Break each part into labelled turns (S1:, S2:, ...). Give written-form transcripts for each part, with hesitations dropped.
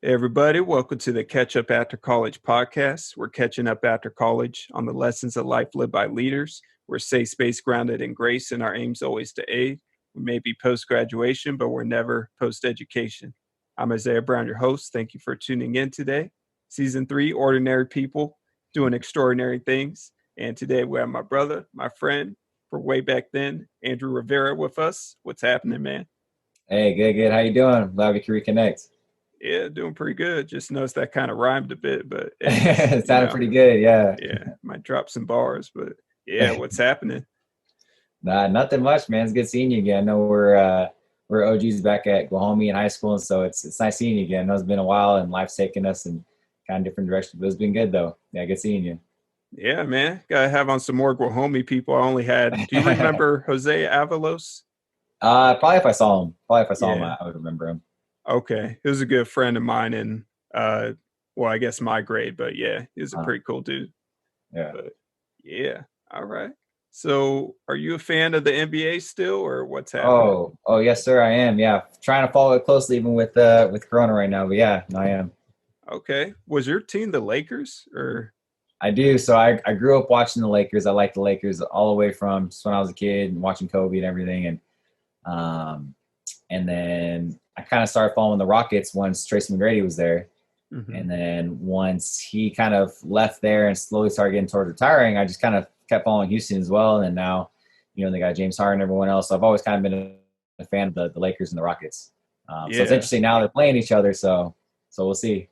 S1: Hey everybody, welcome to the Catch Up After College podcast. We're catching up after college on the lessons of life lived by leaders. We're a safe space grounded in grace, and our aim's always to aid. We may be post-graduation, but we're never post-education. I'm Isaiah Brown, your host. Thank you for tuning in today. Season 3, Ordinary People Doing Extraordinary Things. And today we have my brother, my friend from way back then, Andrew Rivera, with us. What's happening, man?
S2: Hey, good. How you doing? Glad we can reconnect.
S1: Yeah, doing pretty good. Just noticed that kind of rhymed a bit, but hey, just,
S2: It sounded pretty good, yeah.
S1: yeah, might drop some bars, but yeah, what's happening?
S2: Nah, nothing much, man. It's good seeing you again. I know we're OGs back at Guahomie in high school, and so it's nice seeing you again. I know it's been a while, and life's taken us in kind of different directions, but it's been good though. Yeah, good seeing you.
S1: Yeah, man, gotta have on some more Guahomie people. I only had. Do you remember Jose Avalos?
S2: Probably if I saw him,
S1: Yeah,
S2: I would remember him.
S1: okay, he was a good friend of mine in, well, I guess my grade, but yeah, he was a
S2: Uh,
S1: pretty cool dude.
S2: yeah.
S1: But yeah, all right. So, are you a fan of the NBA still, or what's happening?
S2: Oh, yes, sir. I am. Yeah, trying to follow it closely, even with Corona right now. But yeah, no, I am.
S1: Okay, was your team the Lakers or?
S2: I do. So I grew up watching the Lakers. I like the Lakers all the way from just when I was a kid and watching Kobe and everything. Um, and then I kind of started following the Rockets once Tracy McGrady was there.
S1: Mhm.
S2: And then once he kind of left there and slowly started getting towards retiring, I just kind of kept following Houston as well. And then now, they got James Harden and everyone else. So I've always kind of been a fan of the Lakers and the Rockets. So it's
S1: Yeah.
S2: interesting now they're playing each other. So we'll see.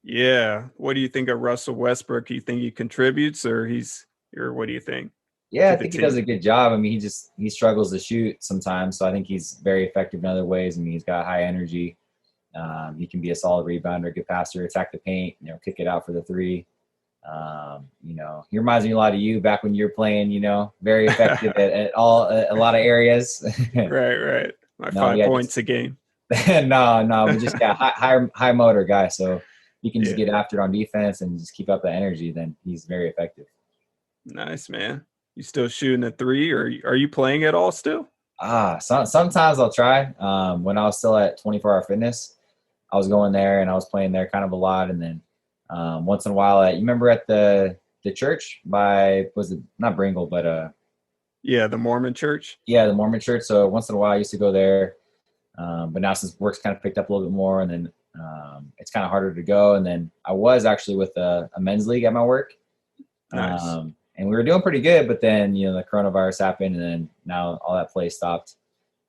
S1: Yeah. What do you think of Russell Westbrook? Do you think he contributes or what do you think
S2: Yeah,
S1: to
S2: I
S1: the
S2: think he does
S1: team?
S2: a good job. I mean, he struggles to shoot sometimes, so I think he's very effective in other ways. I mean, he's got high energy. He can be a solid rebounder, good passer, attack the paint, kick it out for the three. He reminds me a lot of you back when you were playing. Very effective at all a lot of areas.
S1: Right, right. My
S2: No,
S1: five
S2: yeah, just
S1: points a game.
S2: no, but just yeah, high motor guy. So he can just
S1: Yeah.
S2: get after it on defense and just keep up the energy. Then he's very effective.
S1: Nice, man. You still shooting a three or are you playing at all still?
S2: Sometimes I'll try. When I was still at 24-hour fitness, I was going there and I was playing there kind of a lot. And then once in a while, you remember at the church by, was it not Bringle, but
S1: Yeah, the Mormon church.
S2: yeah, the Mormon church. So once in a while, I used to go there. But now since work's kind of picked up a little bit more, and then it's kind of harder to go. And then I was actually with a men's league at my work.
S1: Nice.
S2: And we were doing pretty good, but then the coronavirus happened, and then now all that play stopped.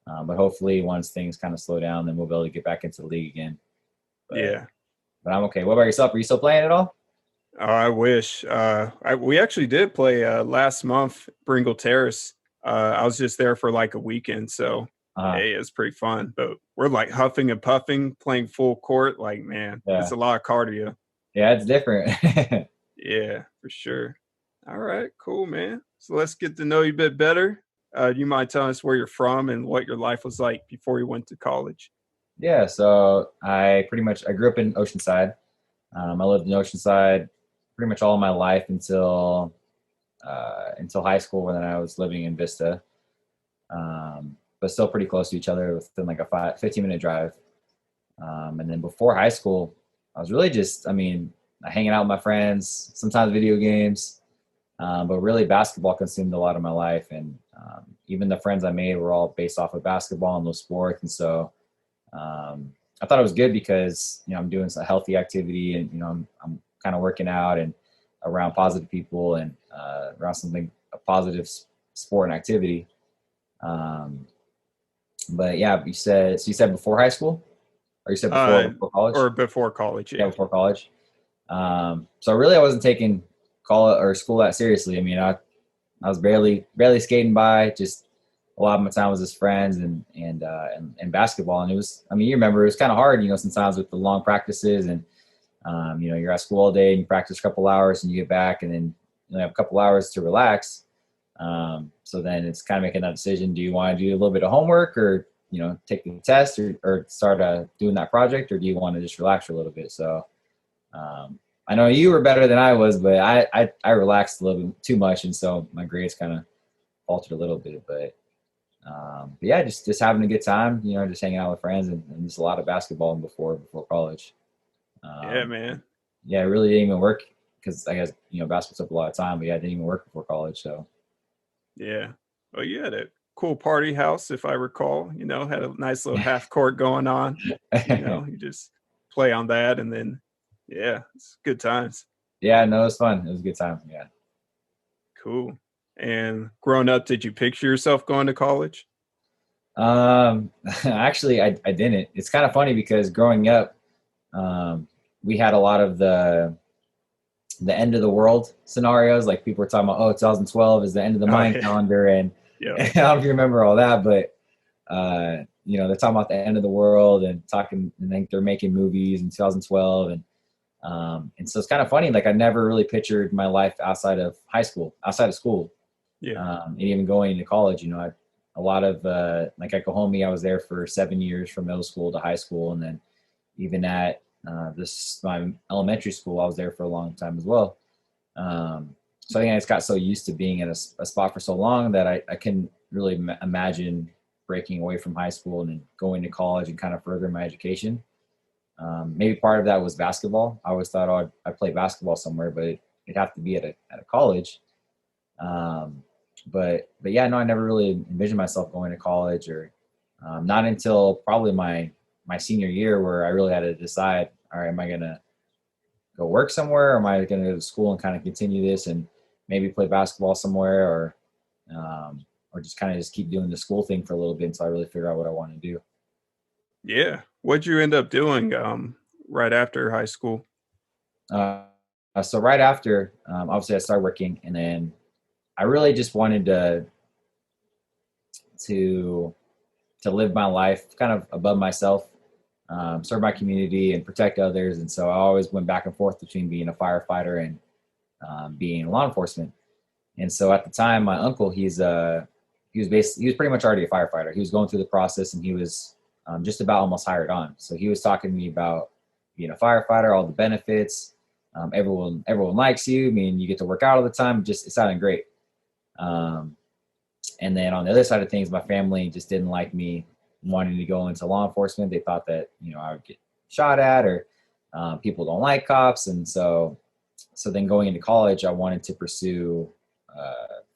S2: But hopefully, once things kind of slow down, then we'll be able to get back into the league again. But
S1: Yeah.
S2: but I'm okay. What about yourself? Are you still playing at all?
S1: Oh, I wish. We actually did play last month, Bringle Terrace. I was just there for like a weekend, so
S2: Uh,
S1: hey, it's pretty fun. But we're like huffing and puffing, playing full court. Like, man, it's
S2: yeah,
S1: a lot of cardio.
S2: yeah, it's different.
S1: Yeah, for sure. All right, cool, man. So let's get to know you a bit better. You mind telling us where you're from and what your life was like before you went to college?
S2: Yeah, so I grew up in Oceanside. I lived in Oceanside pretty much all of my life until high school, when I was living in Vista. But still pretty close to each other, within like a 15-minute drive. And then before high school, I was really just, I mean, hanging out with my friends, sometimes video games, but really basketball consumed a lot of my life. And even the friends I made were all based off of basketball and those sports. And so I thought it was good because, I'm doing some healthy activity, and, I'm kind of working out and around positive people, and around a positive sport and activity. Um, but yeah, you said before high school, or you said
S1: Uh,
S2: before college?
S1: or before college?
S2: Yeah,
S1: Yeah.
S2: before college. So really, I wasn't taking college or school that seriously. I mean, I was barely skating by. Just a lot of my time was just friends and basketball. And it was, I mean, you remember, it was kind of hard, sometimes with the long practices, and you're at school all day and you practice a couple hours and you get back, and then you have a couple hours to relax. So then it's kind of making that decision. Do you want to do a little bit of homework, or, take the test, or start doing that project, or do you want to just relax for a little bit? So I know you were better than I was, but I relaxed a little bit too much. And so my grades kind of faltered a little bit, but yeah, just having a good time, just hanging out with friends, and just a lot of basketball before college.
S1: Yeah,
S2: Um,
S1: man.
S2: yeah, it really didn't even work because I guess, basketball took a lot of time, but yeah, it didn't even work before college. So
S1: Yeah. Well, you had a cool party house, if I recall. Had a nice little half court going on. You just play on that, and then yeah, it's good times.
S2: yeah, no, it was fun. It was a good time. Yeah.
S1: Cool. And growing up, did you picture yourself going to college?
S2: Actually, I didn't. It's kind of funny because growing up, um, we had a lot of the end of the world scenarios. Like people were talking about, oh, 2012 is the end of the
S1: Oh
S2: Mayan
S1: yeah.
S2: calendar, and
S1: Yeah.
S2: I don't know if you remember all that, but they're talking about the end of the world and talking, and think they're making movies in 2012, and so it's kind of funny. Like I never really pictured my life outside of high school, outside of school,
S1: Yeah.
S2: and even going into college. A lot of like Oklahoma, I was there for 7 years from middle school to high school, and then even at this my elementary school, I was there for a long time as well. So I think I just got so used to being in a spot for so long that I couldn't really imagine breaking away from high school and then going to college and kind of furthering my education. Maybe part of that was basketball. I always thought, oh, I'd play basketball somewhere, but it'd have to be at a college. Um, but yeah, no, I never really envisioned myself going to college, or not until probably my senior year, where I really had to decide, all right, am I gonna go work somewhere, or am I gonna go to school and kind of continue this and maybe play basketball somewhere, or just kind of just keep doing the school thing for a little bit until I really figure out what I want to do.
S1: Yeah. What'd you end up doing right after high school?
S2: Uh, so right after, obviously, I started working, and then I really just wanted to to live my life kind of above myself, serve my community, and protect others. And so I always went back and forth between being a firefighter and being law enforcement. And so at the time, my uncle, he was pretty much already a firefighter. He was going through the process, and he was just about almost hired on. So he was talking to me about being a firefighter, all the benefits. Everyone likes you. I mean, you get to work out all the time. Just it sounded great. Um, and then on the other side of things, my family just didn't like me wanting to go into law enforcement. They thought that I would get shot at, or people don't like cops. And so then going into college, I wanted to pursue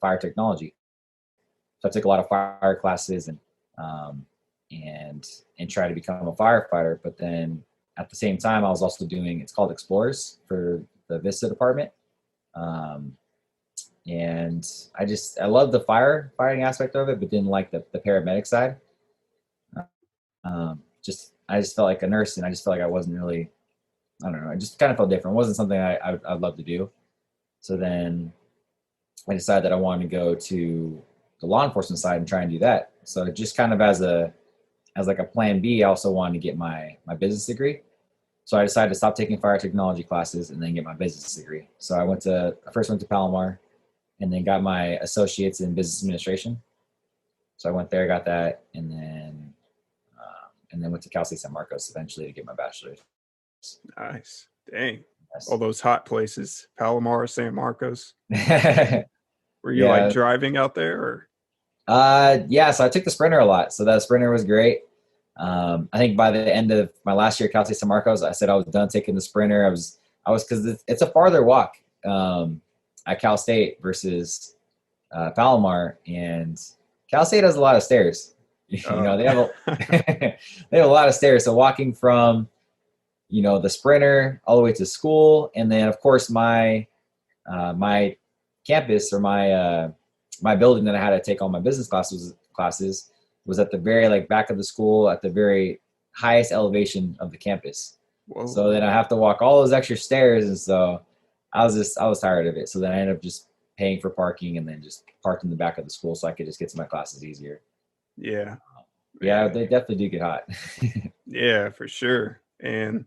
S2: fire technology. So I took a lot of fire classes um, and and try to become a firefighter. But then at the same time, I was also doing, it's called Explorers for the Vista department. Um, and I love the firefighting aspect of it, but didn't like the paramedic side. I just felt like a nurse, and I just felt like I wasn't really, I don't know, I just kind of felt different. It wasn't something I'd love to do. So then I decided that I wanted to go to the law enforcement side and try and do that. So just kind of as like a plan B, I also wanted to get my business degree. So I decided to stop taking fire technology classes and then get my business degree. So I first went to Palomar, and then got my associates in business administration. So I went there, got that, and then went to Cal State San Marcos eventually to get my bachelor's.
S1: Nice. Dang. All
S2: Yes.
S1: those hot places, Palomar, San Marcos. Were you like
S2: Yeah.
S1: driving out there or?
S2: Yeah. So I took the Sprinter a lot. So that Sprinter was great. I think by the end of my last year at Cal State San Marcos, I said I was done taking the Sprinter. I was because it's a farther walk at Cal State versus Palomar, and Cal State has a lot of stairs.
S1: Oh.
S2: They have they have a lot of stairs. So walking from the Sprinter all the way to school, and then of course my campus, or my building that I had to take all my business classes was at the very back of the school, at the very highest elevation of the campus.
S1: Whoa.
S2: So then I have to walk all those extra stairs, and so I was tired of it. So then I ended up just paying for parking, and then just parked in the back of the school so I could just get to my classes easier.
S1: Yeah.
S2: Yeah,
S1: Man.
S2: they definitely do get hot.
S1: Yeah, for sure. And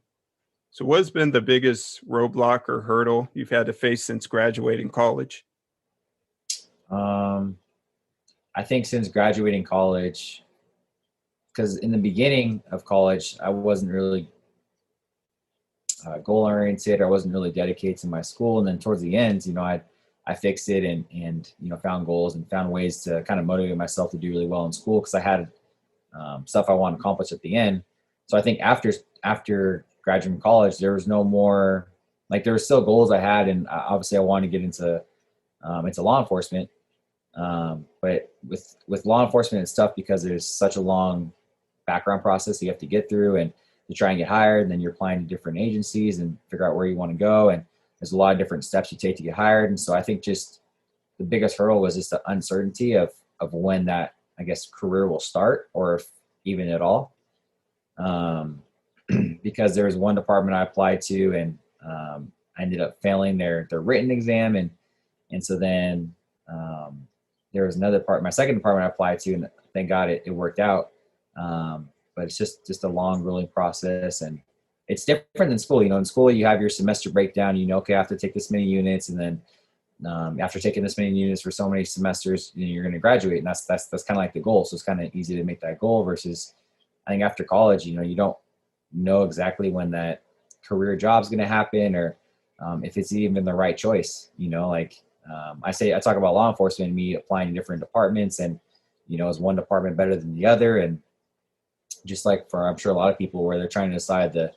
S1: so what's been the biggest roadblock or hurdle you've had to face since graduating college?
S2: um, I think since graduating college, because in the beginning of college, I wasn't really goal oriented. I wasn't really dedicated to my school, and then towards the end, I fixed it, and found goals and found ways to kind of motivate myself to do really well in school, because I had stuff I want to accomplish at the end. So I think after graduating from college, there was no more, like there were still goals I had. And obviously I wanted to get into law enforcement. But with law enforcement, it's tough because there's such a long background process you have to get through, and to try and get hired, and then you're applying to different agencies and figure out where you want to go. And there's a lot of different steps you take to get hired. And so I think just the biggest hurdle was just the uncertainty of when that, I guess, career will start, or if even at all. Because there was one department I applied to, and I ended up failing their written exam. And so then there was another part, my second department I applied to, and thank God it worked out. But it's just a long, grueling process, and it's different than school. In school you have your semester breakdown. Okay, I have to take this many units, and then after taking this many units for so many semesters, you're going to graduate, and that's kind of like the goal. So it's kind of easy to make that goal. Versus, I think after college, you don't know exactly when that career job is going to happen, or if it's even the right choice. I talk about law enforcement, me applying to different departments, and is one department better than the other? And just like I'm sure a lot of people, where they're trying to decide the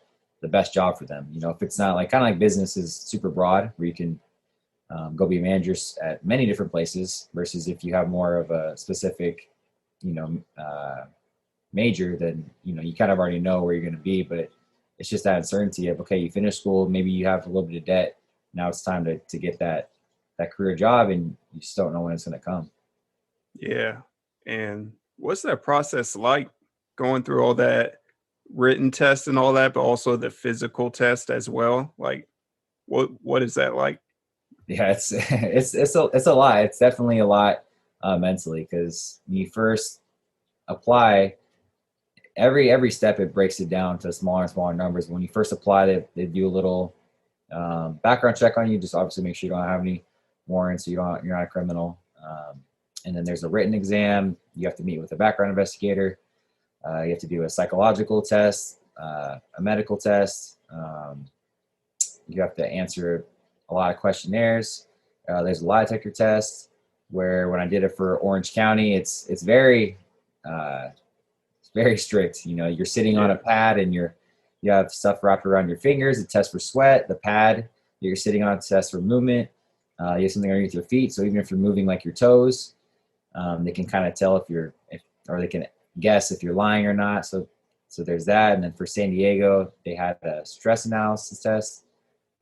S2: best job for them. If it's not kind of like business is super broad, where you can go be managers at many different places, versus if you have more of a specific, major, then, you kind of already know where you're going to be. But it's just that uncertainty of, okay, you finish school, maybe you have a little bit of debt. Now it's time to get that career job, and you just don't know when it's going to come.
S1: Yeah. And what's that process like, going through all that written test and all that, but also the physical test as well? Like, what is that like?
S2: Yeah, it's a lot. It's definitely a lot mentally, because when you first apply, every step, it breaks it down to smaller and smaller numbers. When you first apply, they do a little background check on you, just obviously make sure you don't have any warrants, so you're not a criminal. And then there's a written exam. You have to meet with a background investigator. You have to do a psychological test, a medical test. You have to answer a lot of questionnaires. There's a lie detector test, where when I did it for Orange County, it's very strict. You're sitting on a pad, and you have stuff wrapped around your fingers. It tests for sweat. The pad that you're sitting on tests for movement. You have something underneath your feet, so even if you're moving like your toes, they can kind of tell or they can guess if you're lying or not. So there's that. And then for San Diego, they had a stress analysis test.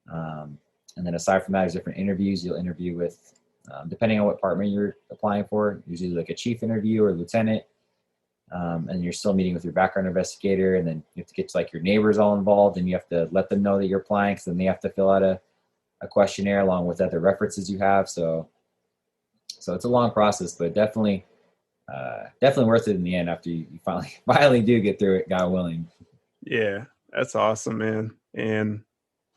S2: And then aside from that, there's different interviews. You'll interview with, depending on what department you're applying for, usually like a chief interview or lieutenant. And you're still meeting with your background investigator, and then you have to get to your neighbors all involved, and you have to let them know that you're applying, because then they have to fill out a questionnaire along with other references you have. So it's a long process, but definitely worth it in the end after you finally do get through it, God willing.
S1: Yeah, that's awesome, man. And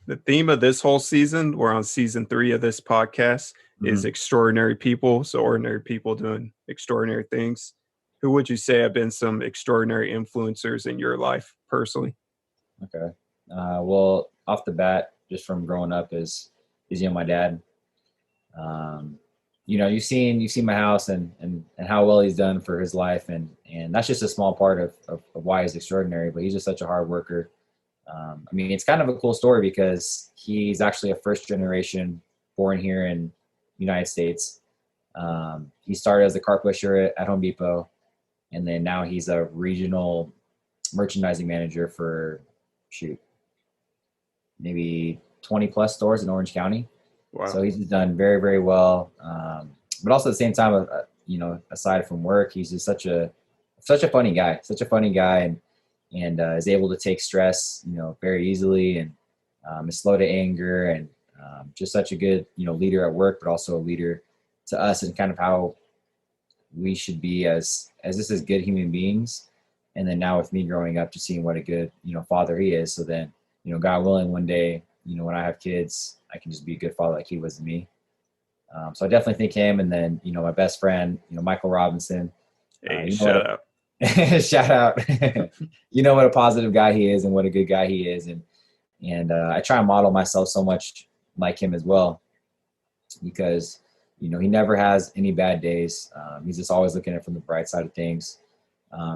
S1: the theme of this whole season, we're on season 3 of this podcast, is extraordinary people. So ordinary people doing extraordinary things. Who would you say have been some extraordinary influencers in your life personally?
S2: Okay. Well, off the bat, just from growing up, is my dad. You've seen my house and how well he's done for his life, and that's just a small part of why he's extraordinary. But he's just such a hard worker. It's kind of a cool story, because he's actually a first generation born here in the United States. He started as a car pusher at Home Depot, and then now he's a regional merchandising manager for maybe 20 plus stores in Orange County.
S1: Wow.
S2: So he's done very, very well. But also at the same time, aside from work, he's just such a funny guy, and is able to take stress, very easily, and is slow to anger, and just such a good, leader at work, but also a leader to us, and kind of how we should be as good human beings. And then now with me growing up, just seeing what a good, father he is. So then, God willing, one day, when I have kids, I can just be a good father like he was to me. So I definitely think him. And then, my best friend, Michael Robinson.
S1: Hey, shout out.
S2: Shout out. What a positive guy he is, and what a good guy he is. And I try and model myself so much like him as well, because, he never has any bad days. He's just always looking at it from the bright side of things.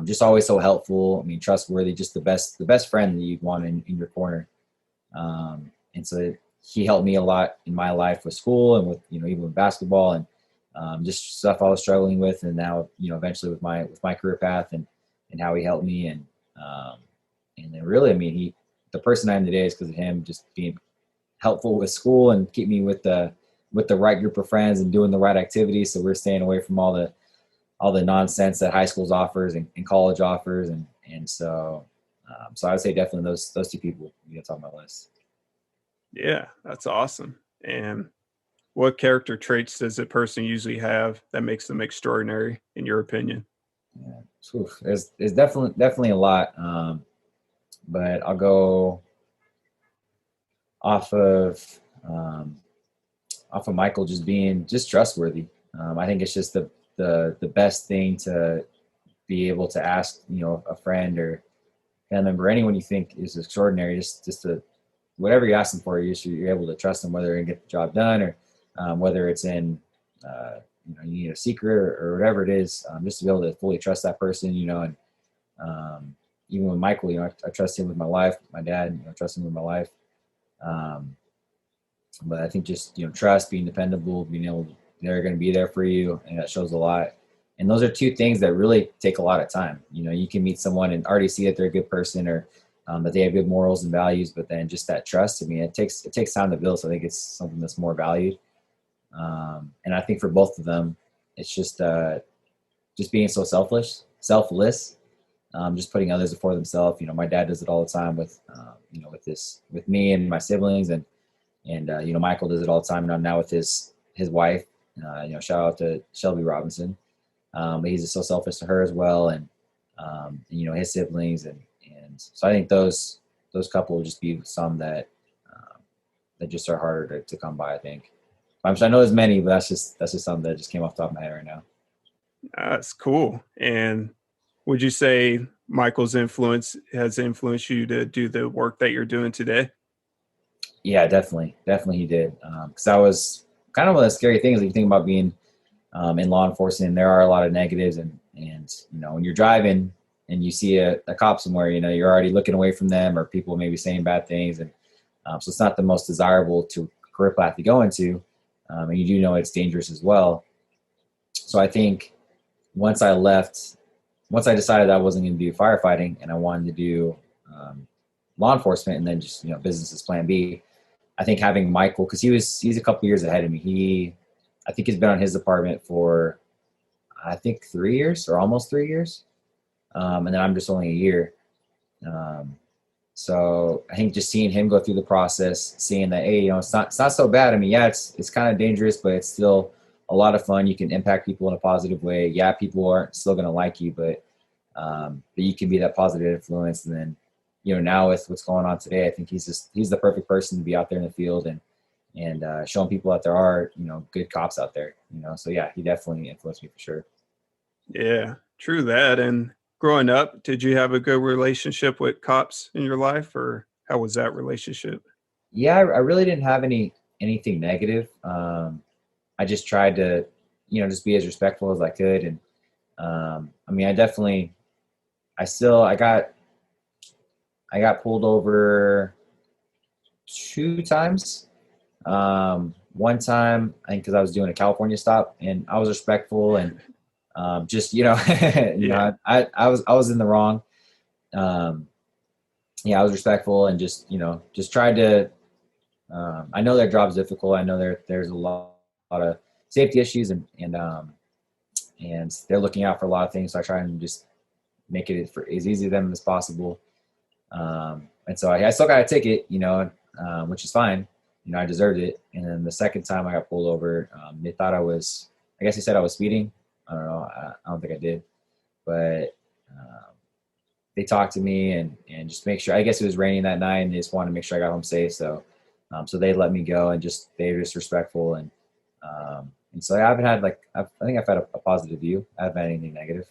S2: just always so helpful. I mean, trustworthy, just the best friend that you'd want in your corner. And so he helped me a lot in my life with school and with, even with basketball and just stuff I was struggling with. And now, eventually with my career path and how he helped me. And then really, I mean, the person I am today is because of him just being helpful with school and keep me with the right group of friends and doing the right activities. So we're staying away from all the nonsense that high schools offers and college offers. And so I would say definitely those two people on my list.
S1: Yeah, that's awesome. And what character traits does a person usually have that makes them extraordinary, in your opinion?
S2: Yeah. There's definitely a lot. But I'll go off of Michael just being just trustworthy. I think it's just the best thing to be able to ask, a friend or family member, anyone you think is extraordinary, just to whatever you ask them for, you're able to trust them, whether they get the job done or whether it's in you need a secret or whatever it is, just to be able to fully trust that person, and even with Michael, I trust him with my life. My dad, I trust him with my life. But I think just trust, being dependable, being able to, they're going to be there for you, and that shows a lot. And those are two things that really take a lot of time. You can meet someone and already see that they're a good person or that they have good morals and values, but then just that trust, I mean, it takes time to build. So I think it's something that's more valued. And I think for both of them, it's just being so selfless, just putting others before themselves. My dad does it all the time with me and my siblings, and Michael does it all the time now with his wife. Shout out to Shelby Robinson. But he's just so selfish to her as well, and his siblings, and so I think those couple will just be some that just are harder to come by. I think. I know there's many, but that's just something that just came off the top of my head right now.
S1: That's cool. And would you say Michael's influence has influenced you to do the work that you're doing today?
S2: Yeah, definitely he did. Because that was kind of one of the scary things that you think about being in law enforcement. There are a lot of negatives, and when you're driving and you see a cop somewhere, you're already looking away from them, or people maybe saying bad things, and so it's not the most desirable career path to go into, and you do know it's dangerous as well. So I think once I decided I wasn't going to do firefighting and I wanted to do law enforcement, and then just business as plan B, I think having Michael, because he's a couple years ahead of me. I think he's been on his department for 3 years or almost 3 years, and then I'm just only a year. So I think just seeing him go through the process, seeing that, hey, it's not so bad. I mean, yeah, it's kind of dangerous, but it's still a lot of fun. You can impact people in a positive way. Yeah, people aren't still going to like you, but you can be that positive influence. And then, now with what's going on today, I think he's the perfect person to be out there in the field and showing people that there are, good cops out there, So yeah, he definitely influenced me for sure.
S1: Yeah, true that. And growing up, did you have a good relationship with cops in your life, or how was that relationship?
S2: Yeah, I really didn't have anything negative. I just tried to, just be as respectful as I could. And I mean, I got pulled over 2 times. One time, I think because I was doing a California stop, and I was respectful and just
S1: Yeah.
S2: I was in the wrong. Yeah, I was respectful and just tried to. I know their job's difficult. I know there's a lot of safety issues, and they're looking out for a lot of things. So I try and just make it as easy to them as possible. And so I still got a ticket, which is fine. I deserved it. And then the second time I got pulled over, they thought I guess they said I was speeding. I don't know. I don't think I did, but they talked to me and just make sure. I guess it was raining that night, and they just wanted to make sure I got home safe. So they let me go, and they were just respectful. And so I haven't had I think I've had a positive view. I haven't had anything negative.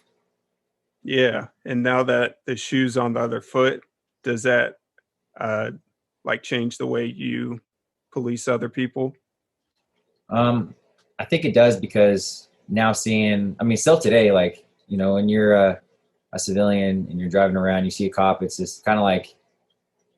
S1: Yeah. And now that the shoe's on the other foot, does that uh change the way you police other people?
S2: I think it does, because now seeing, I mean, still today, when you're a civilian and you're driving around, you see a cop, it's just kind of like,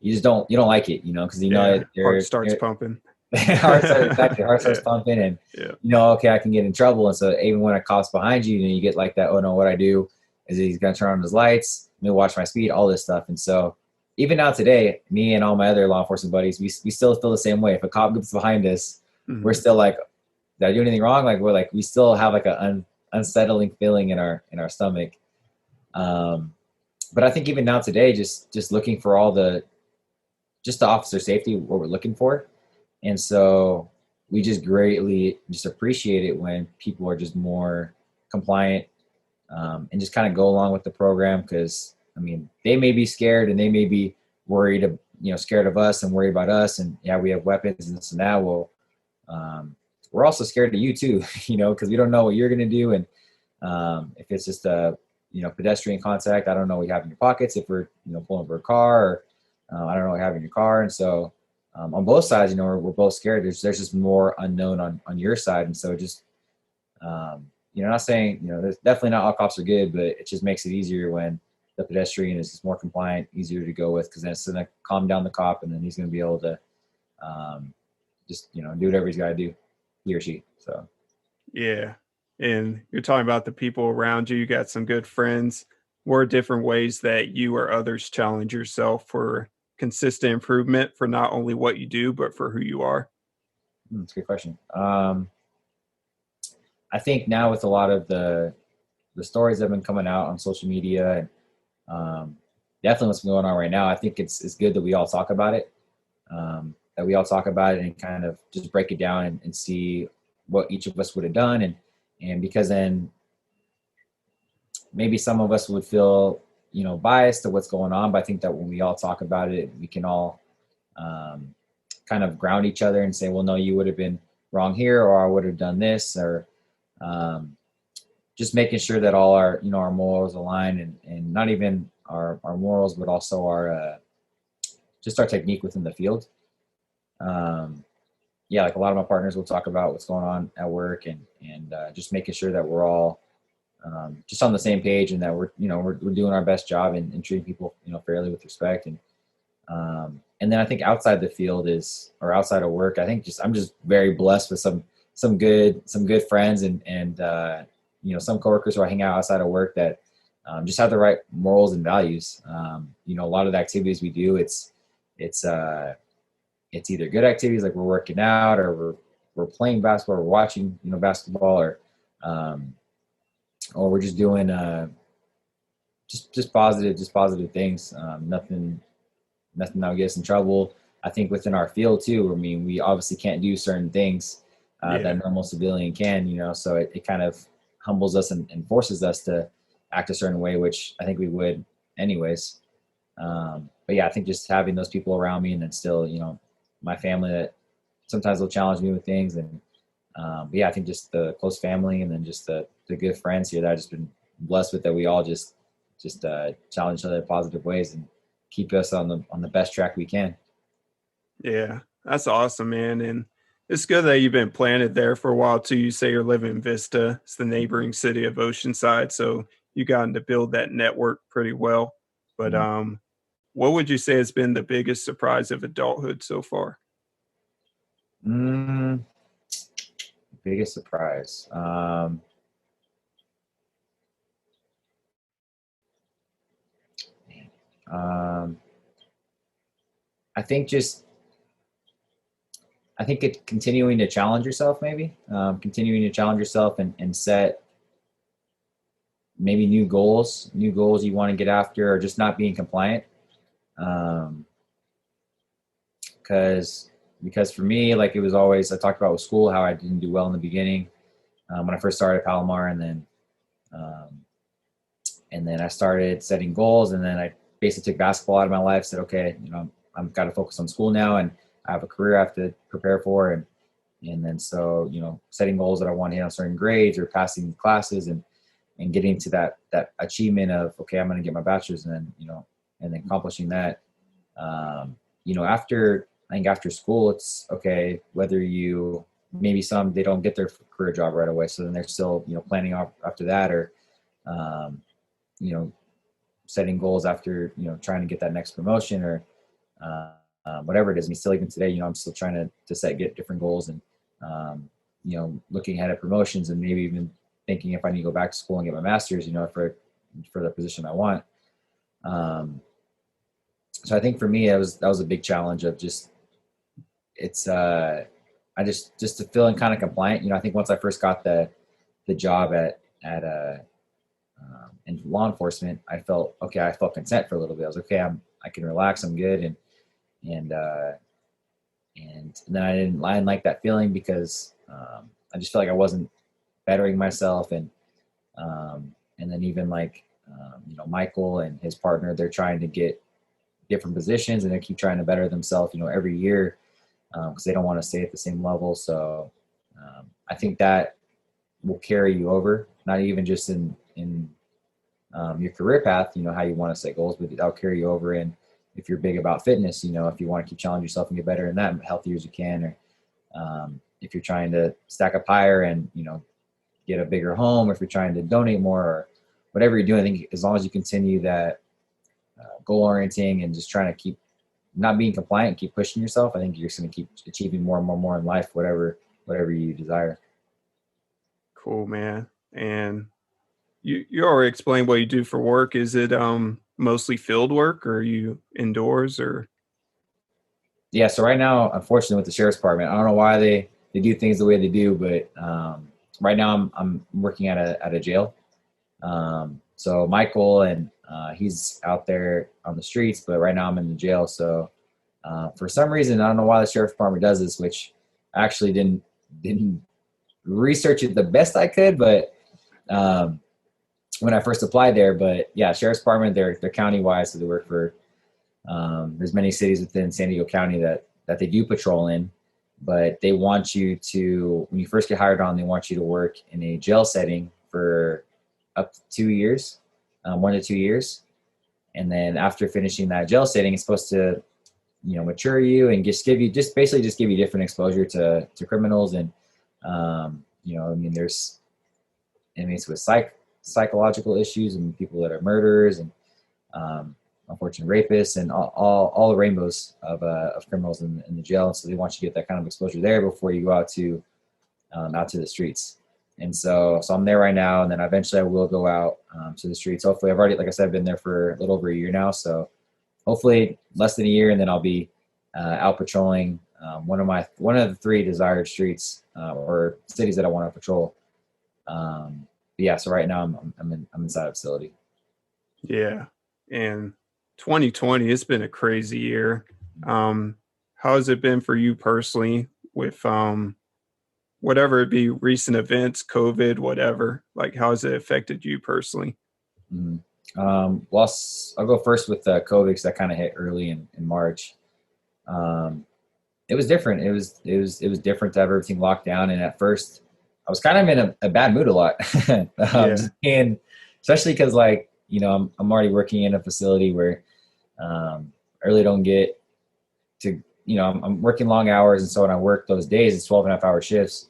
S2: you don't like it, because
S1: Yeah. Heart
S2: they're
S1: starts pumping.
S2: heart starts
S1: Yeah.
S2: pumping, and
S1: Yeah.
S2: okay, I can get in trouble. And so even when a cop's behind you, you get like that, oh no, what I do is he's gonna turn on his lights, watch my speed, all this stuff. And so even now today, me and all my other law enforcement buddies, we still feel the same way. If a cop gets behind us, we're still like, did I do anything wrong? Like we still have like a unsettling feeling in our stomach. But I think even now today, just looking for all the officer safety, what we're looking for. And so we just greatly just appreciate it when people are just more compliant, and just kind of go along with the program. Because they may be scared and they may be worried, scared of us and worried about us. And yeah, we have weapons and this and that. Well, we're also scared of you too, because we don't know what you're going to do. And if it's just a, pedestrian contact, I don't know what you have in your pockets. If we're, pulling over a car, or I don't know what you have in your car. And so on both sides, we're both scared. There's just more unknown on your side. And so just, not saying, there's definitely not all cops are good, but it just makes it easier when the pedestrian is just more compliant, easier to go with, because then it's going to calm down the cop, and then he's going to be able to just, do whatever he's got to do, he or she. So.
S1: Yeah. And you're talking about the people around you. You got some good friends. What are different ways that you or others challenge yourself for consistent improvement for not only what you do, but for who you are?
S2: That's a good question. I think now with a lot of the stories that have been coming out on social media, and definitely what's going on right now, I think it's good that we all talk about it. That we all talk about it and kind of just break it down and see what each of us would have done. And because then maybe some of us would feel, biased to what's going on. But I think that when we all talk about it, we can all kind of ground each other and say, well, no, you would have been wrong here, or I would have done this, or just making sure that all our, our morals align, and not even our morals, but also our, just our technique within the field. Yeah, like a lot of my partners will talk about what's going on at work, and just making sure that we're all just on the same page, and that we're doing our best job and treating people fairly with respect. And then I think outside the field or outside of work, I think I'm just very blessed with some good friends, and some coworkers who I hang out outside of work that just have the right morals and values. A lot of the activities we do, it's either good activities like we're working out, or we're playing basketball, or we're watching basketball, or we're just doing just positive things. Nothing that will get us in trouble. I think within our field too, we obviously can't do certain things that a normal civilian can, so it kind of humbles us and forces us to act a certain way, which I think we would anyways. But yeah, I think just having those people around me, and then still, my family that sometimes will challenge me with things. And but yeah, I think just the close family, and then just the good friends here that I've just been blessed with, that we all just challenge each other in positive ways and keep us on the best track we can.
S1: Yeah, that's awesome, man. And it's good that you've been planted there for a while too. You say you're living in Vista, it's the neighboring city of Oceanside. So you gotten to build that network pretty well. But what would you say has been the biggest surprise of adulthood so far?
S2: Mm, biggest surprise. Um, I think it continuing to challenge yourself, maybe continuing to challenge yourself, and set maybe new goals you want to get after, or just not being compliant. Because for me, like, it was always, I talked about with school, how I didn't do well in the beginning when I first started at Palomar, and then I started setting goals, and then I basically took basketball out of my life, said, okay, I'm got to focus on school now, and I have a career I have to prepare for. And then, so, setting goals that I want to hit on certain grades, or passing classes, and getting to that achievement of, okay, I'm going to get my bachelor's, and then accomplishing that. After school, it's okay, whether maybe some, they don't get their career job right away. So then they're still, planning off after that, or, setting goals after, trying to get that next promotion or whatever it is. I mean, still even today, I'm still trying to get different goals and, looking ahead at promotions and maybe even thinking if I need to go back to school and get my master's, for the position I want. So I think for me, that was a big challenge of just, just to feeling kind of compliant. I think once I first got the job at in law enforcement, I felt content for a little bit. I was okay. I can relax. I'm good. And then I didn't like that feeling because I just felt like I wasn't bettering myself. And then even Michael and his partner, they're trying to get different positions and they keep trying to better themselves, every year because they don't want to stay at the same level. So I think that will carry you over, not even just in your career path, how you want to set goals, but that'll carry you over in if you're big about fitness, if you want to keep challenging yourself and get better in that, healthier as you can, or if you're trying to stack up higher and, get a bigger home, or if you're trying to donate more or whatever you're doing, I think as long as you continue that goal orienting and just trying to keep not being compliant, keep pushing yourself, I think you're just going to keep achieving more and more in life, whatever you desire.
S1: Cool, man. And you already explained what you do for work. Is it mostly field work, or are you indoors, or?
S2: Yeah, so right now, unfortunately, with the sheriff's department, I don't know why they do things the way they do, but right now I'm working at a jail. So Michael and he's out there on the streets, but right now I'm in the jail. So for some reason, I don't know why the sheriff's department does this, which I actually didn't research it the best I could, but when I first applied there. But yeah, sheriff's department, they're county-wide, so they work for there's many cities within San Diego County that they do patrol in, but they want you to, when you first get hired on, they want you to work in a jail setting for up to 2 years, 1 to 2 years. And then after finishing that jail setting, it's supposed to, mature you and basically give you different exposure to criminals. And, there's inmates with psychological issues and people that are murderers and, unfortunate rapists and all the rainbows of criminals in the jail. So they want you to get that kind of exposure there before you go out to the streets. And so I'm there right now, and then eventually I will go out to the streets. Hopefully, I've already, like I said, been there for a little over a year now. So hopefully less than a year, and then I'll be out patrolling one of the 3 desired streets or cities that I want to patrol. But yeah, so right now I'm inside a facility.
S1: Yeah, and 2020, it's been a crazy year. How has it been for you personally with whatever it be, recent events, COVID, whatever? Like, how has it affected you personally?
S2: Mm-hmm. Well, I'll go first with COVID because that kind of hit early in March. It was different. It was different to have everything locked down, and at first I was kind of in a bad mood a lot. And especially because I'm already working in a facility where I really don't get to, I'm working long hours. And so when I work those days, it's 12.5-hour shifts.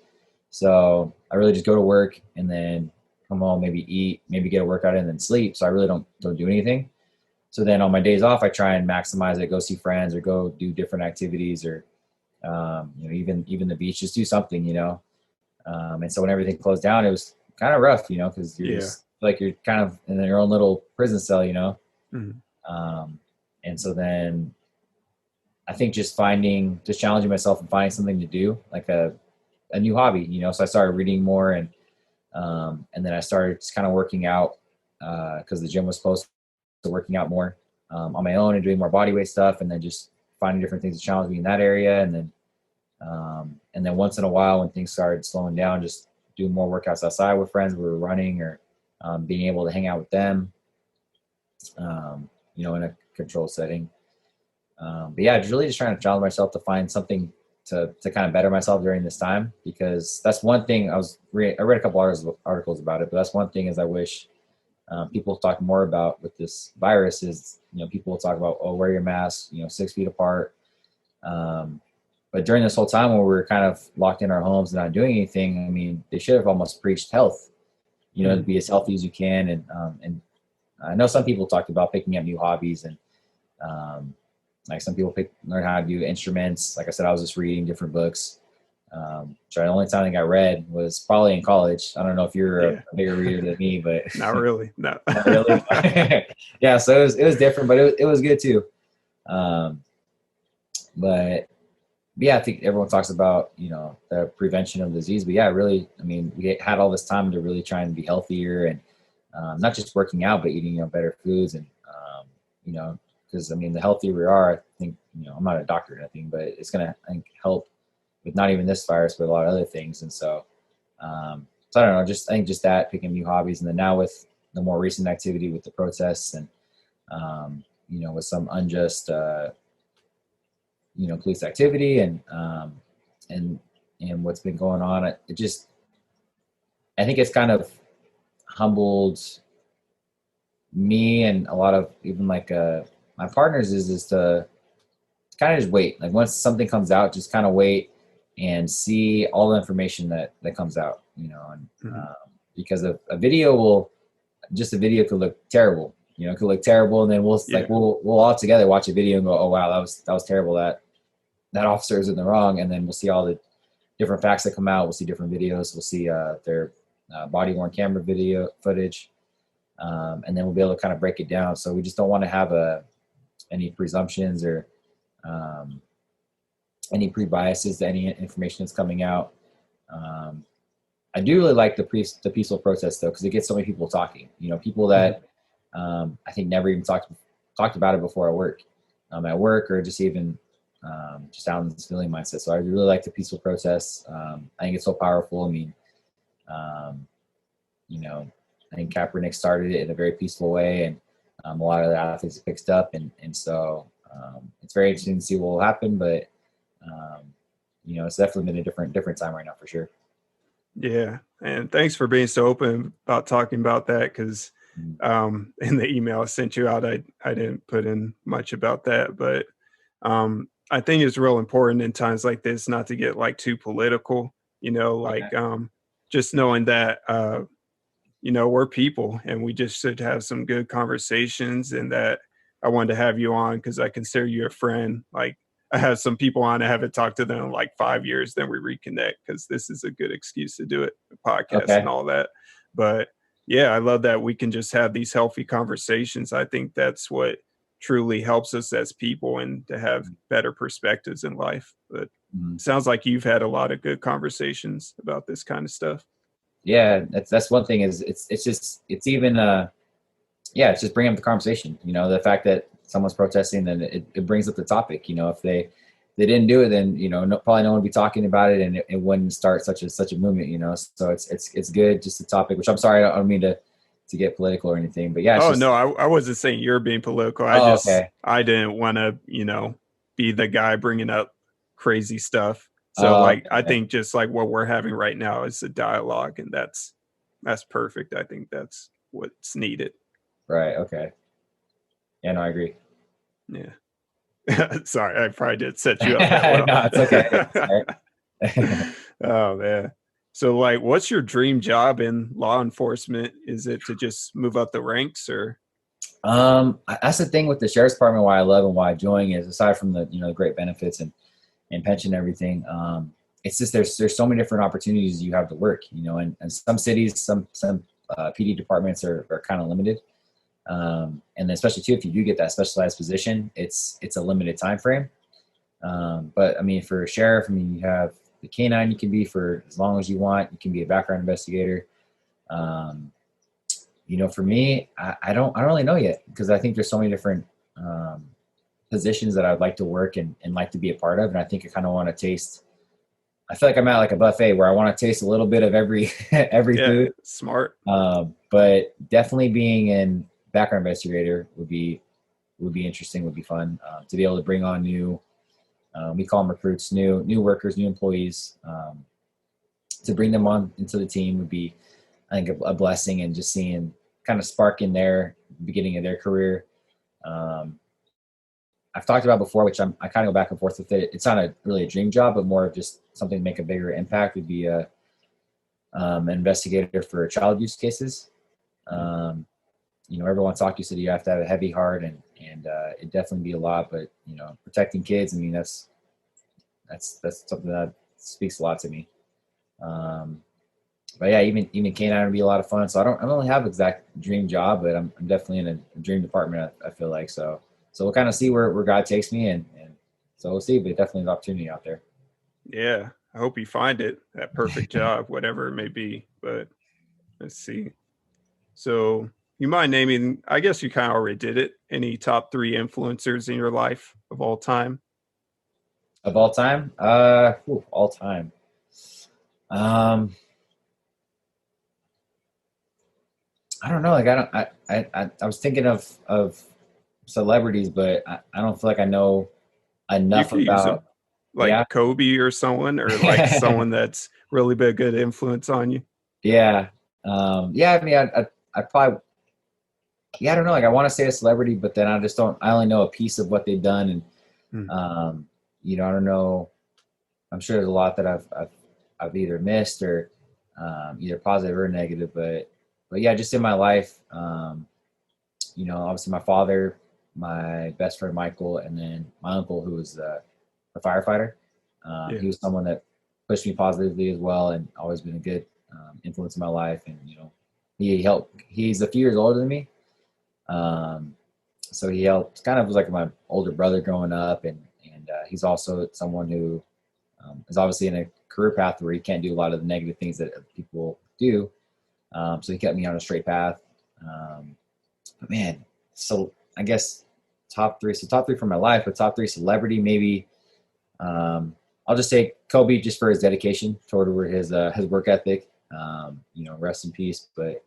S2: So I really just go to work and then come home, maybe eat, maybe get a workout in and then sleep. So I really don't do anything. So then on my days off, I try and maximize it, go see friends or go do different activities or, even the beach, just do something, and so when everything closed down, it was kind of rough, because you're just like, you're kind of in your own little prison cell,
S1: Mm-hmm.
S2: And so then I think just challenging myself and finding something to do, like a new hobby, so I started reading more and then I started just kind of working out because the gym was close to working out more on my own and doing more body weight stuff, and then just finding different things to challenge me in that area. And then once in a while when things started slowing down, just doing more workouts outside with friends. We were running or being able to hang out with them, in a controlled setting. But yeah, really just trying to challenge myself to find something to kind of better myself during this time, because that's one thing I read a couple articles about it, but that's one thing is I wish people talk more about with this virus is, people will talk about, wear your mask, 6 feet apart. But during this whole time when we were kind of locked in our homes and not doing anything, I mean, they should have almost preached health, to be as healthy as you can and I know some people talked about picking up new hobbies, and like some people learn how to do instruments. Like I said, I was just reading different books. So the only time I got read was probably in college. I don't know if you're a bigger reader than me, but
S1: not really. No,
S2: not really. Yeah, so it was different, but it was good too. But yeah, I think everyone talks about, the prevention of disease, but yeah, really, I mean, we had all this time to really try and be healthier, and not just working out, but eating, better foods, and because I mean, the healthier we are, I think, I'm not a doctor or anything, but it's gonna, I think, help with not even this virus, but a lot of other things. And so, so I don't know, I think just that, picking new hobbies, and then now with the more recent activity with the protests, and with some unjust, police activity, and what's been going on, I think it's kind of humbled me, and a lot of even like my partners is to kind of just wait. Like once something comes out, just kind of wait and see all the information that comes out, and because a video could look terrible, it could look terrible, and then we'll all together watch a video and go, oh wow, that was terrible, that officer is in the wrong, and then we'll see all the different facts that come out. We'll see different videos. We'll see their body-worn camera video footage, and then we'll be able to kind of break it down. So we just don't want to have any presumptions or any pre-biases to any information that's coming out. I do really like the peaceful protest though, because it gets so many people talking. People that I think never even talked about it before at work, or just even just out in the civilian mindset. So I really like the peaceful protests. I think it's so powerful. I mean, I think Kaepernick started it in a very peaceful way, and a lot of the athletes picked up, and so it's very interesting to see what will happen. But it's definitely been a different time right now for sure.
S1: Yeah, and thanks for being so open about talking about that, because in the email I sent you out, I didn't put in much about that, but I think it's real important in times like this not to get like too political, just knowing that we're people, and we just should have some good conversations, and that I wanted to have you on because I consider you a friend. Like, I have some people on, I haven't talked to them in like 5 years, then we reconnect, because this is a good excuse to do it, a podcast and all that. But yeah, I love that we can just have these healthy conversations. I think that's what truly helps us as people, and to have better perspectives in life. But sounds like you've had a lot of good conversations about this kind of stuff.
S2: Yeah, that's one thing, is it's just bringing up the conversation. The fact that someone's protesting, then it brings up the topic. If they didn't do it, then probably no one would be talking about it, and it wouldn't start such a movement. So it's good, just a topic. Which I'm sorry, I don't mean to get political or anything, but yeah.
S1: No, I wasn't saying you're being political. I didn't want to be the guy bringing up crazy stuff. So I think just like what we're having right now is a dialogue, and that's perfect. I think that's what's needed.
S2: Right. Okay. Yeah, no, I agree.
S1: Yeah. Sorry, I probably did set you up that well.
S2: No, it's okay.
S1: Oh man. So like, what's your dream job in law enforcement? Is it to just move up the ranks, or?
S2: That's the thing with the sheriff's department, why I love and why I join, is aside from the great benefits and pension and everything, it's just there's so many different opportunities you have to work, and some cities, some PD departments are kind of limited, and then especially too, if you do get that specialized position, it's a limited time frame. But I mean, for a sheriff, I mean, you have the canine you can be for as long as you want. You can be a background investigator. For me, I don't really know yet, because I think there's so many different positions that I'd like to work and like to be a part of. And I think I kind of want to taste, I feel like I'm at like a buffet where I want to taste a little bit of every food.
S1: Smart.
S2: But definitely being in background investigator would be interesting, would be fun, to be able to bring on new, we call them recruits, new workers, new employees, to bring them on into the team would be, I think, a blessing, and just seeing kind of spark in their beginning of their career. I've talked about before, which I kind of go back and forth with it. It's not really a dream job, but more of just something to make a bigger impact, would be an investigator for child abuse cases. everyone talked to you said you have to have a heavy heart, and it definitely be a lot, but protecting kids, I mean, that's something that speaks a lot to me. But yeah, even canine would be a lot of fun. So I don't really have exact dream job, but I'm definitely in a dream department. I feel like so we'll kind of see where God takes me, and so we'll see. But definitely an opportunity out there.
S1: Yeah, I hope you find it, that perfect job, whatever it may be. But let's see. So, you mind naming, I guess you kind of already did it, any top three influencers in your life of all time?
S2: Of all time, all time. Um, I don't know. Like I was thinking of celebrities, but I don't feel like I know
S1: You
S2: enough
S1: could use
S2: about.
S1: them, like
S2: Yeah,
S1: Kobe or someone, or like someone that's really been a good influence on you.
S2: yeah, yeah. I mean, I probably, yeah. I don't know. Like I want to say a celebrity, but then I just don't. I only know a piece of what they've done, and
S1: Mm.
S2: I don't know. I'm sure there's a lot that I've either missed or either positive or negative, but yeah, just in my life, obviously my father, my best friend Michael, and then my uncle who was a firefighter.
S1: Yeah.
S2: He was someone that pushed me positively as well, and always been a good influence in my life. And he helped. He's a few years older than me, um, so he helped. Kind of was like my older brother growing up, and he's also someone who is obviously in a career path where he can't do a lot of the negative things that people do. So he kept me on a straight path. But man, so I guess top three. So top three for my life, but top three celebrity maybe. I'll just say Kobe just for his dedication toward his work ethic. Rest in peace. But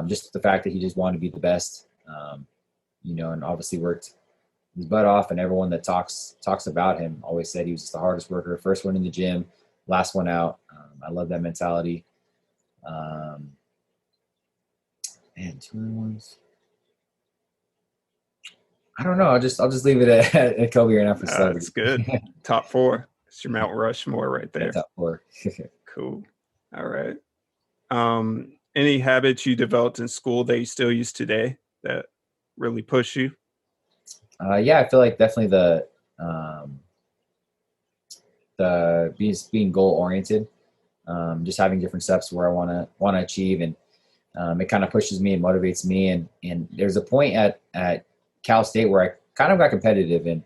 S2: just the fact that he just wanted to be the best. And obviously worked his butt off, and everyone that talks about him always said he was just the hardest worker, first one in the gym, last one out. I love that mentality. Um, and two other ones. I don't know. I'll just leave it at Kobe right now for
S1: It's
S2: celebrity.
S1: good. Top four. It's your Mount Rushmore right
S2: Yeah,
S1: there.
S2: top four.
S1: Cool. All right. Any habits you developed in school that you still use today that really push you?
S2: Yeah, I feel like definitely um, the being goal oriented, just having different steps where I want to achieve, and it kind of pushes me and motivates me. And there's a point at Cal State where I kind of got competitive, and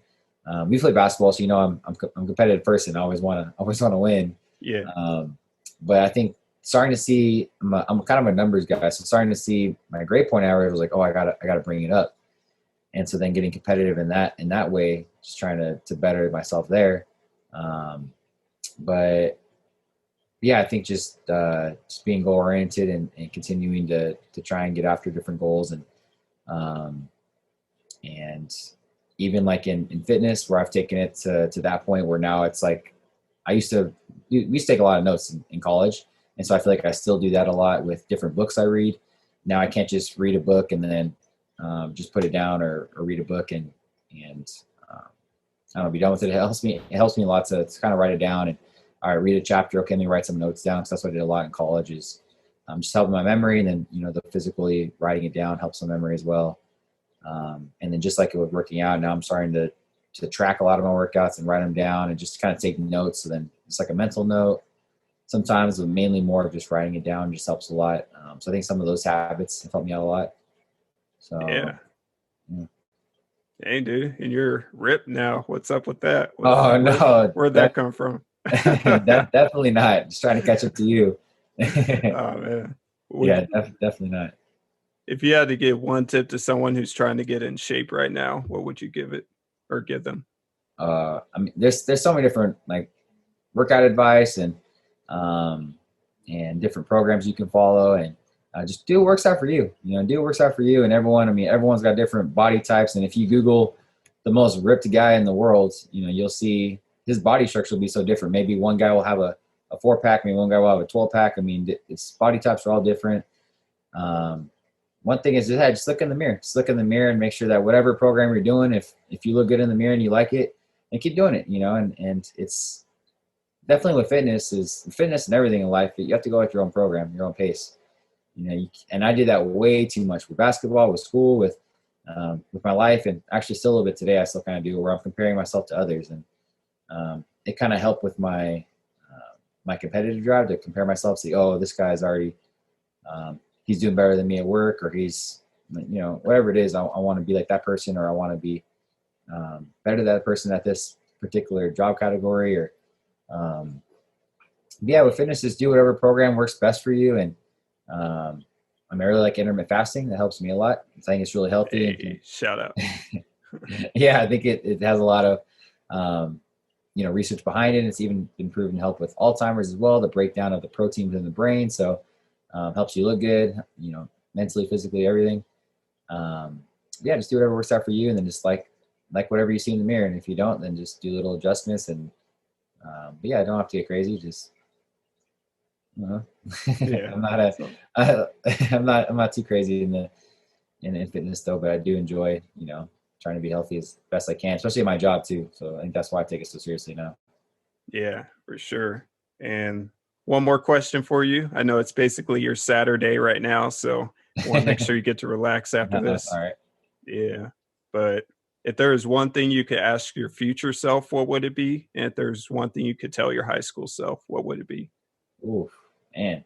S2: we play basketball, so I'm a competitive person. I always want to win.
S1: Yeah.
S2: Um, but I think starting to see, I'm kind of a numbers guy, so starting to see my grade point average was like, oh, I gotta bring it up. And so then getting competitive in that way, just trying to better myself there. Um, but yeah, I think just being goal oriented, and continuing to try and get after different goals, um, and even like in fitness where I've taken it to that point where now it's like we used to take a lot of notes in college, and so I feel like I still do that a lot with different books I read. Now I can't just read a book and then just put it down, or read a book and I don't know, be done with it. It helps me a lot to kind of write it down, and all right, read a chapter. Okay, let me write some notes down, because that's what I did a lot in college, is just helping my memory, and then the physically writing it down helps my memory as well. And then just like with working out, now I'm starting to track a lot of my workouts and write them down, and just kind of take notes. So then it's like a mental note sometimes, but mainly more of just writing it down just helps a lot. So I think some of those habits have helped me out a lot. So
S1: Yeah.
S2: yeah.
S1: Hey, dude, and you're ripped now. What's up with that?
S2: Oh no,
S1: Where'd that come from?
S2: definitely not. Just trying to catch up to you.
S1: Oh man. Would
S2: Yeah, definitely not.
S1: if you had to give one tip to someone who's trying to get in shape right now, what would you give it or give them?
S2: I mean, there's so many different like workout advice, um, and different programs you can follow, and just do what works out for you. Do what works out for you. And everyone, I mean, everyone's got different body types, and if you Google the most ripped guy in the world, you'll see his body structure will be so different. Maybe one guy will have a 4-pack, maybe one guy will have a 12-pack. I mean, it's body types are all different. Um, One thing is just look in the mirror. Just look in the mirror and make sure that whatever program you're doing, if you look good in the mirror and you like it, and keep doing it. And it's definitely with fitness and everything in life. You have to go at your own program, your own pace. And I did that way too much with basketball, with school, with my life, and actually still a little bit today. I still kind of do, where I'm comparing myself to others, and it kind of helped with my competitive drive to compare myself, see, oh, this guy's already he's doing better than me at work, or he's, whatever it is. I want to be like that person, or I want to be better than that person at this particular job category, or with fitness, just do whatever program works best for you. And I really like intermittent fasting. That helps me a lot. I think it's really healthy.
S1: Hey, shout out.
S2: Yeah, I think it has a lot of research behind it. It's even been proven to help with Alzheimer's as well, the breakdown of the proteins in the brain. So helps you look good, mentally, physically, everything. Just do whatever works out for you, and then just like whatever you see in the mirror. And if you don't, then just do little adjustments. And don't have to get crazy. Just
S1: Yeah.
S2: I'm not too crazy in fitness though, but I do enjoy trying to be healthy as best I can, especially in my job too. So I think that's why I take it so seriously now.
S1: Yeah, for sure. And one more question for you. I know it's basically your Saturday right now, so I want to make sure you get to relax after this.
S2: All right.
S1: Yeah. But if there is one thing you could ask your future self, what would it be? And if there's one thing you could tell your high school self, what would it be?
S2: Ooh, man.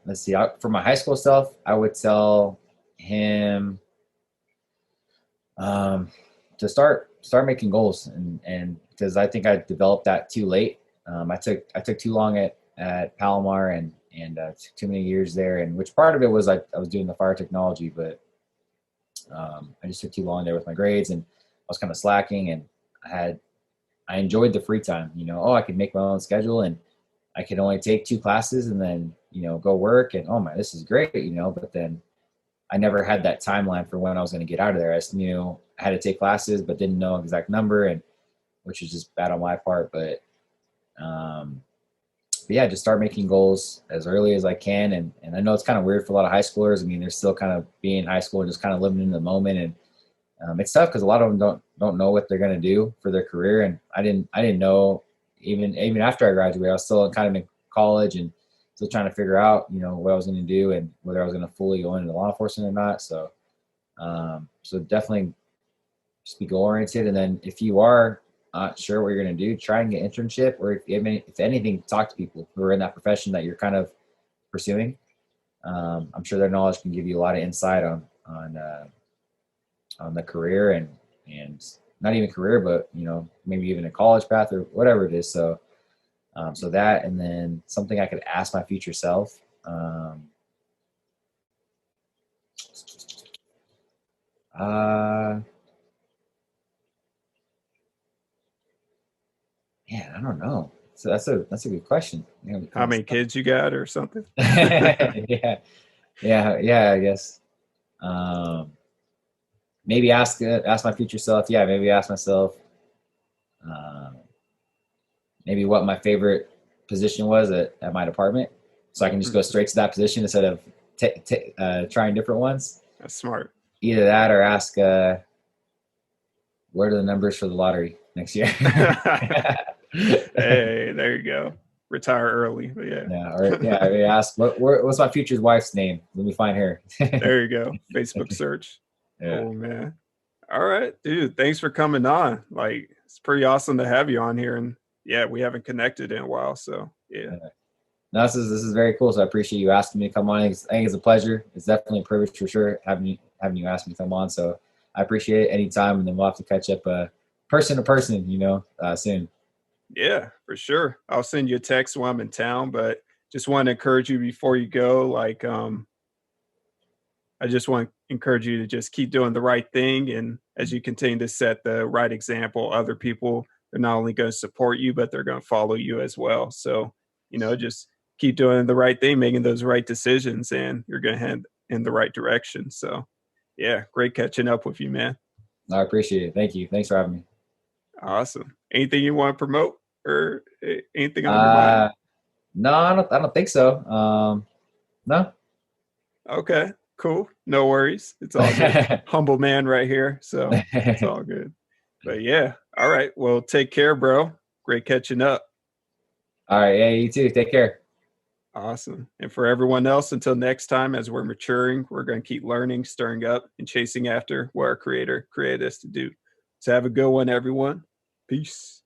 S2: Let's see. For my high school self, I would tell him to start making goals, and because I think I developed that too late. I took too long at Palomar, and took too many years there, and which part of it was I was doing the fire technology, but I just took too long there with my grades, and I was kind of slacking, and I enjoyed the free time. I could make my own schedule, and I could only take 2 classes and then go work, and oh my, this is great, but then I never had that timeline for when I was going to get out of there. I just knew I had to take classes, but didn't know exact number, and which was just bad on my part. But just start making goals as early as I can. And I know it's kind of weird for a lot of high schoolers. I mean, they're still kind of being in high school and just kind of living in the moment. And it's tough because a lot of them don't know what they're going to do for their career. And I didn't know even after I graduated. I was still kind of in college and still trying to figure out, what I was going to do and whether I was going to fully go into law enforcement or not. So, so definitely just be goal oriented. And then if you are not sure what you're going to do, try and get an internship, or if anything, talk to people who are in that profession that you're kind of pursuing. I'm sure their knowledge can give you a lot of insight on the career and not even career, but maybe even a college path or whatever it is. So so that, and then something I could ask my future self. I don't know. So that's a good question.
S1: How many kids you got or something?
S2: yeah, I guess. Maybe ask my future self. Yeah, maybe ask myself. Maybe what my favorite position was at my department, so I can just go straight to that position instead of trying different ones.
S1: That's smart.
S2: Either that, or ask what are the numbers for the lottery next year.
S1: Hey, there you go. Retire early. But
S2: I mean, ask what's my future wife's name. Let me find her.
S1: There you go. Facebook search.
S2: Yeah.
S1: Oh man. All right, dude. Thanks for coming on. Like, it's pretty awesome to have you on here, and we haven't connected in a while. So yeah.
S2: No, this is very cool. So I appreciate you asking me to come on. I think it's a pleasure. It's definitely a privilege for sure having you ask me to come on. So I appreciate it anytime, and then we'll have to catch up person to person, soon.
S1: Yeah, for sure. I'll send you a text when I'm in town, but just want to encourage you before you go. Like, I just want to encourage you to just keep doing the right thing. And as you continue to set the right example, other people, they're not only going to support you, but they're going to follow you as well. So, just keep doing the right thing, making those right decisions, and you're going to head in the right direction. So, yeah, great catching up with you, man.
S2: I appreciate it. Thank you. Thanks for having me.
S1: Awesome. Anything you want to promote or anything on your mind?
S2: No, I don't think so. No.
S1: Okay, cool. No worries. It's all good. Humble man right here. So it's all good. But yeah. All right. Well, take care, bro. Great catching up.
S2: All right. Yeah, you too. Take care.
S1: Awesome. And for everyone else, until next time, as we're maturing, we're going to keep learning, stirring up, and chasing after what our Creator created us to do. So have a good one, everyone. Peace.